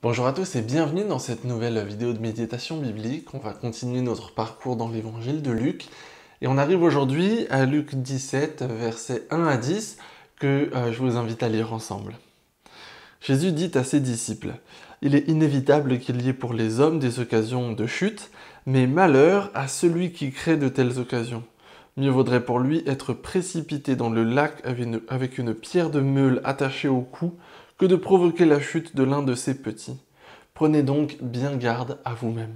Bonjour à tous et bienvenue dans cette nouvelle vidéo de méditation biblique. On va continuer notre parcours dans l'évangile de Luc. Et on arrive aujourd'hui à Luc 17, versets 1 à 10, que je vous invite à lire ensemble. Jésus dit à ses disciples : « Il est inévitable qu'il y ait pour les hommes des occasions de chute, mais malheur à celui qui crée de telles occasions. Mieux vaudrait pour lui être précipité dans le lac avec une pierre de meule attachée au cou que de provoquer la chute de l'un de ses petits. Prenez donc bien garde à vous-même.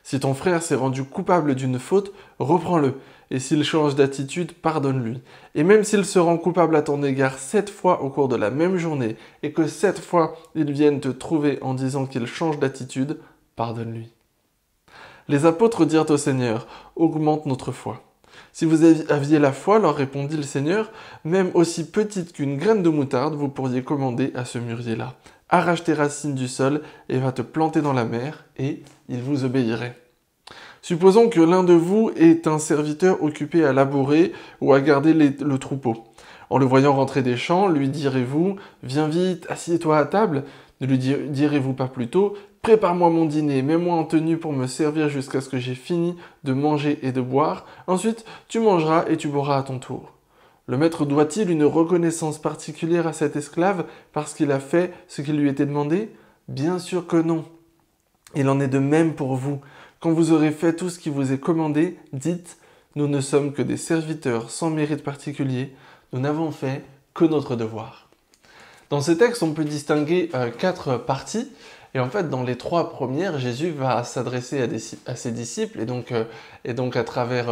Si ton frère s'est rendu coupable d'une faute, reprends-le, et s'il change d'attitude, pardonne-lui. Et même s'il se rend coupable à ton égard 7 fois au cours de la même journée, et que 7 fois il vienne te trouver en disant qu'il change d'attitude, pardonne-lui. » Les apôtres dirent au Seigneur : « Augmente notre foi. » « Si vous aviez la foi, leur répondit le Seigneur, même aussi petite qu'une graine de moutarde, vous pourriez commander à ce mûrier-là : arrache tes racines du sol et va te planter dans la mer, et il vous obéirait. Supposons que l'un de vous est un serviteur occupé à labourer ou à garder le troupeau. En le voyant rentrer des champs, lui direz-vous : viens vite, assieds-toi à table ? Ne lui direz-vous pas plutôt : prépare-moi mon dîner, mets-moi en tenue pour me servir jusqu'à ce que j'ai fini de manger et de boire. Ensuite, tu mangeras et tu boiras à ton tour. Le maître doit-il une reconnaissance particulière à cet esclave parce qu'il a fait ce qui lui était demandé ? Bien sûr que non. Il en est de même pour vous. Quand vous aurez fait tout ce qui vous est commandé, dites : nous ne sommes que des serviteurs sans mérite particulier, nous n'avons fait que notre devoir. Dans ce texte, on peut distinguer 4 parties. Et en fait, dans les 3 premières, Jésus va s'adresser à ses disciples. Et donc à travers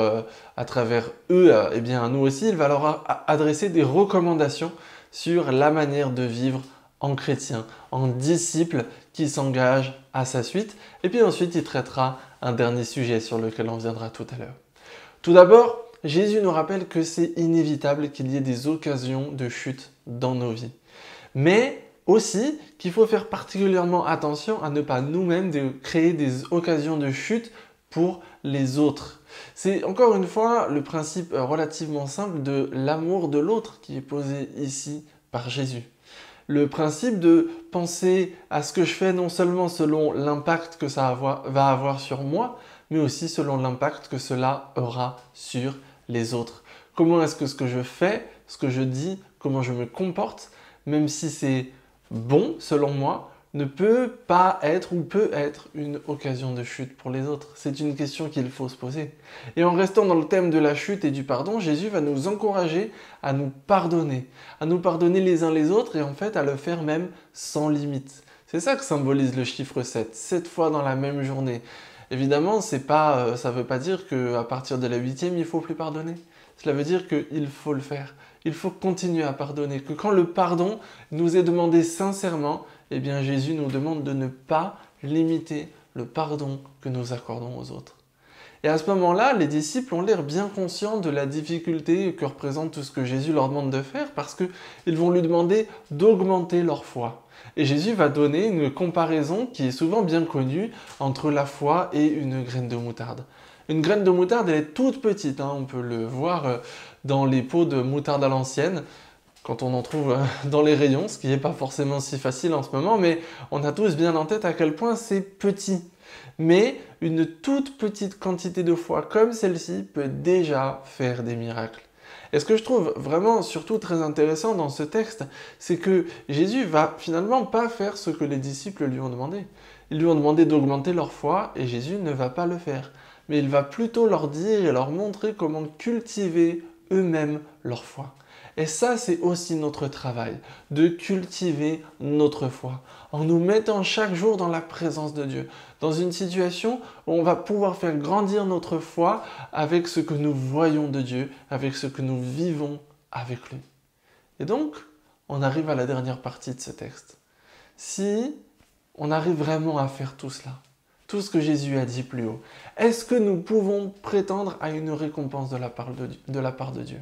eux, eh bien, à nous aussi, il va leur adresser des recommandations sur la manière de vivre en chrétien, en disciple qui s'engage à sa suite. Et puis ensuite, il traitera un dernier sujet sur lequel on viendra tout à l'heure. Tout d'abord, Jésus nous rappelle que c'est inévitable qu'il y ait des occasions de chute dans nos vies. Mais aussi qu'il faut faire particulièrement attention à ne pas nous-mêmes créer des occasions de chute pour les autres. C'est encore une fois le principe relativement simple de l'amour de l'autre qui est posé ici par Jésus. Le principe de penser à ce que je fais non seulement selon l'impact que ça va avoir sur moi, mais aussi selon l'impact que cela aura sur les autres. Comment est-ce que ce que je fais, ce que je dis, comment je me comporte, même si c'est bon selon moi, ne peut pas être ou peut être une occasion de chute pour les autres. C'est une question qu'il faut se poser. Et en restant dans le thème de la chute et du pardon, Jésus va nous encourager à nous pardonner les uns les autres et en fait à le faire même sans limite. C'est ça que symbolise le chiffre 7, 7 fois dans la même journée. Évidemment, ça ne veut pas dire qu'à partir de la 8e, il ne faut plus pardonner. Cela veut dire qu'il faut le faire. Il faut continuer à pardonner. Que quand le pardon nous est demandé sincèrement, eh bien Jésus nous demande de ne pas limiter le pardon que nous accordons aux autres. Et à ce moment-là, les disciples ont l'air bien conscients de la difficulté que représente tout ce que Jésus leur demande de faire parce qu'ils vont lui demander d'augmenter leur foi. Et Jésus va donner une comparaison qui est souvent bien connue entre la foi et une graine de moutarde. Une graine de moutarde, elle est toute petite, on peut le voir dans les pots de moutarde à l'ancienne, quand on en trouve dans les rayons, ce qui n'est pas forcément si facile en ce moment, mais on a tous bien en tête à quel point c'est petit. Mais une toute petite quantité de foi comme celle-ci peut déjà faire des miracles. Et ce que je trouve vraiment surtout très intéressant dans ce texte, c'est que Jésus va finalement pas faire ce que les disciples lui ont demandé. Ils lui ont demandé d'augmenter leur foi et Jésus ne va pas le faire. Mais il va plutôt leur dire et leur montrer comment cultiver eux-mêmes leur foi. Et ça, c'est aussi notre travail, de cultiver notre foi, en nous mettant chaque jour dans la présence de Dieu, dans une situation où on va pouvoir faire grandir notre foi avec ce que nous voyons de Dieu, avec ce que nous vivons avec lui. Et donc, on arrive à la dernière partie de ce texte. Si on arrive vraiment à faire tout cela, tout ce que Jésus a dit plus haut, est-ce que nous pouvons prétendre à une récompense de la part de Dieu ?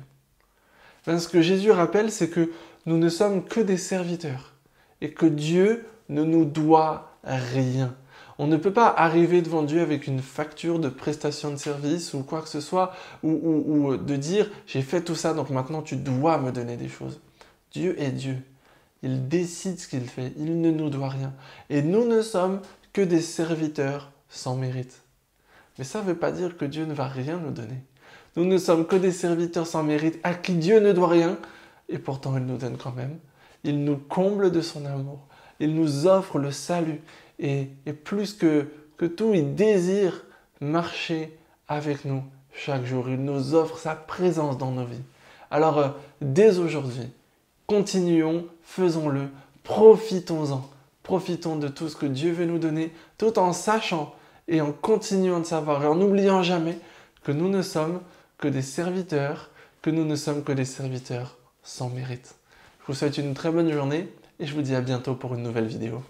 Ce que Jésus rappelle, c'est que nous ne sommes que des serviteurs et que Dieu ne nous doit rien. On ne peut pas arriver devant Dieu avec une facture de prestation de service ou quoi que ce soit, ou de dire « j'ai fait tout ça, donc maintenant tu dois me donner des choses ». Dieu est Dieu. Il décide ce qu'il fait. Il ne nous doit rien. Et nous ne sommes que des serviteurs sans mérite. Mais ça ne veut pas dire que Dieu ne va rien nous donner. Nous ne sommes que des serviteurs sans mérite à qui Dieu ne doit rien. Et pourtant, il nous donne quand même. Il nous comble de son amour. Il nous offre le salut. Et plus que tout, il désire marcher avec nous chaque jour. Il nous offre sa présence dans nos vies. Alors, dès aujourd'hui, continuons, faisons-le, profitons-en. Profitons de tout ce que Dieu veut nous donner, tout en sachant et en continuant de savoir et en n'oubliant jamais que nous ne sommes que des serviteurs, que nous ne sommes que des serviteurs sans mérite. Je vous souhaite une très bonne journée et je vous dis à bientôt pour une nouvelle vidéo.